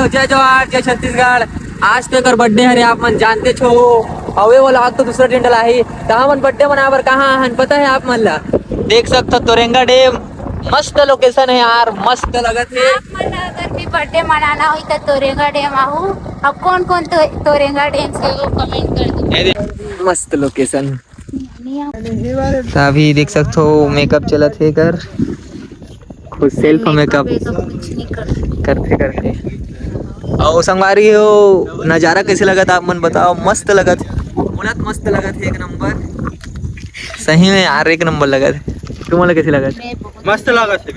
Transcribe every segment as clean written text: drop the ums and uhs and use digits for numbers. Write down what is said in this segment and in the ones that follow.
जय जवाहर जय छत्तीसगढ़। आज तो कर बर्थडे है आप मन जानते छो। अवे वो लाग तो दूसरा टेंडल आई कहाँ मन बर्थडे मनावर कहाँ हन पता है आप मन ला। देख सकते तोरेंगा डैम मस्त लोकेशन है यार, मस्त लगत है। आप मन अगर भी बर्थडे मनाना हो तो तोरेंगा डैम आहू। अब कौन कौन तोरेंगा डैम से वो कमेंट कर दो। मस्त लोकेशन। अभी देख सकते हो मेकअप चलत है कर खुद सेल्फ मेकअप करते करते। और संगवारी हो नजारा कैसे लगत आप मन बताओ। मस्त लगत बोलत मस्त लगत है एक नंबर सही में यार, एक नंबर लगत है। तुम्हारा कैसे लगत? मस्त लागत है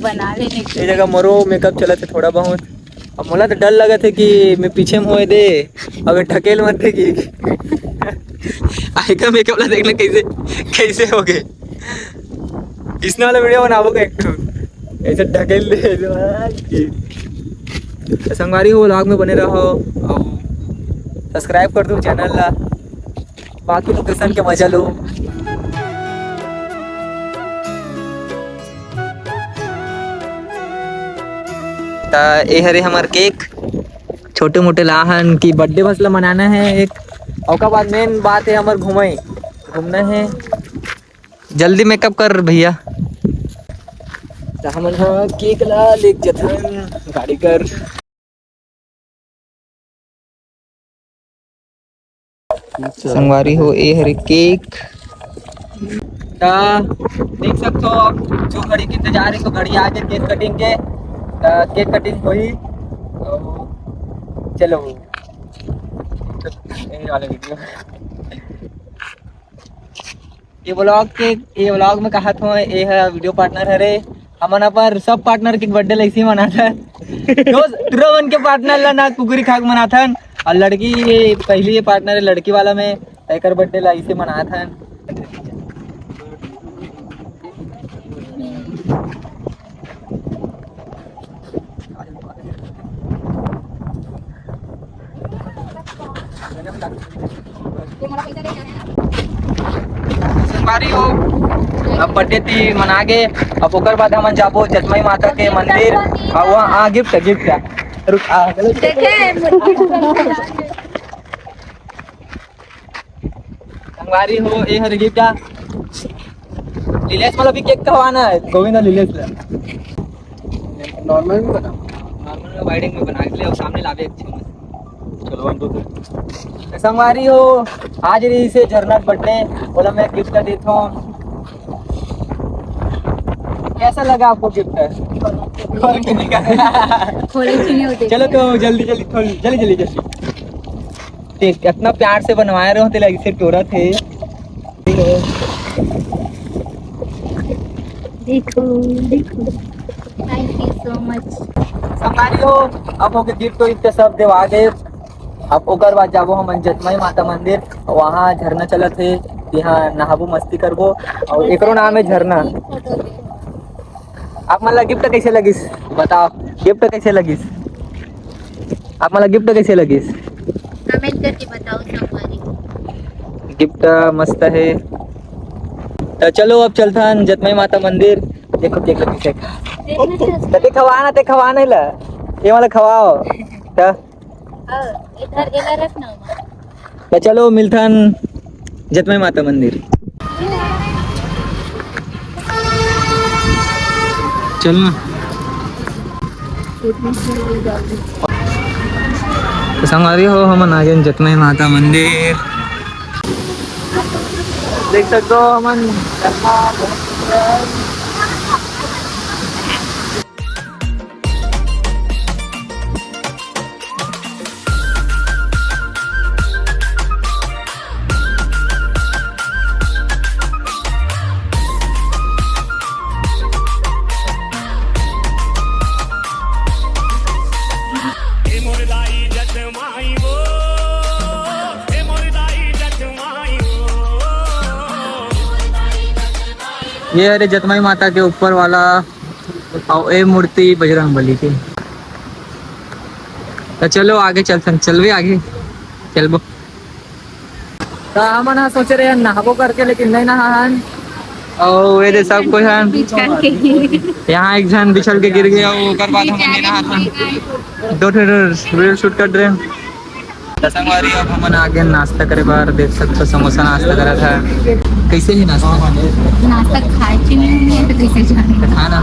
बना लेने ये जगह मरो मेकअप चलत है थोड़ा बहुत। अब मोला तो डर लगत है कि मैं पीछे में होए दे अगर ढकेल मत थे कि आएगा मेकअप ला देखना कैसे कैसे हो गए। इसने वाला वीडियो बनाओ का एक ऐसे ढकेल दे। संगवारी हो व्लॉग में बने रहो और सब्सक्राइब कर दो चैनल ला। बाकी लोकेशन के मजा लो। ये हरे हमार केक छोटे मोटे लाहन की बर्थडे बस ला मनाना है एक। और का बाद मेन बात है हमार घूमना है। जल्दी मेकअप कर भैया। हमन केक ला लेक जथन गाड़ी कर। संगवारी हो ए हरे केक देख सकते हो। अब जो घड़ी के इंतजार है तो घड़ी आ गई केक कटिंग के। केक कटिंग हुई चलो वाला वीडियो ये व्लॉग में कहा था ये है वीडियो पार्टनर हरे हमन पर सब पार्टनर के बर्थडे ऐसे ही मनाथन। तुरा मन के पार्टनर ला ना कुकुरी खाक मनाथन और लड़की ये पहली ये पार्टनर है लड़की वाला में एकर बर्थडे ला ऐसे मनाथन। संगवारी हो अब बर्थडे थी मना के अब ओकर बाद हमन जाबो जतमई माता के मंदिर और वहाँ गिफ्ट रुक संगवारी हो ए हर गिफ्ट लीलेश मतलब भी केक खवाना है गोविंद लीलेश ला नॉर्मल में वाइडिंग में बना के ले और सामने लावे अच्छे में। चलो हम तो संगवारी हो आज रही से झरना बर्थडे बोला मैं गिफ्ट देता हूँ। कैसा लगा आपको गिफ्ट? चलो तो जल्दी इतना प्यार से बनवाए रहे हो तेरा इसे टोरा थे। देखो थैंक यू सो मच। संगवारी हो अब हो गिफ्ट तो इतने सब देवा गए। अब ओकर बाद जाबो हम जतमई माता मंदिर वहाँ झरना चलत है यहाँ नहाबो मस्ती करबो और एकरो नाम है झरना। आप मतलब गिफ्ट कैसे लगिस बताओ? गिफ्ट कैसे लगिस? आप मतलब गिफ्ट कैसे लगिस कमेंट करके बताओ संगवारी। गिफ्ट मस्त है। तो चलो अब चलता जतमई माता मंदिर। देखो केक कैसे ते खवाना ला ये वाला खवाओ तो इधर रखना। तो चलो मिलथन जतमई माता मंदिर। चलना तो संगवारी हो हम आ गए जतमई माता मंदिर। देख सकते हो हमन ये अरे जतमई माता के ऊपर वाला और ये मूर्ति बजरंगबली की। तो चलो आगे चलबे आगे चलबो। तो हमन सोचे रहे नहाबो करके लेकिन नहीं नहान ओ ये दे सब कोई है बिछड़ के यहाँ एक जन बिछल के गिर गया वो कर बाद हम नहीं नहा था दो रील शूट कर रहे हैं संगवारी अब हम आगे नाश्ता करे बार देख सकते हो समोसा नाश्ता करा था कैसे ही नाश्ता नाश्ता खाए नहीं है तो कैसे जाने खाना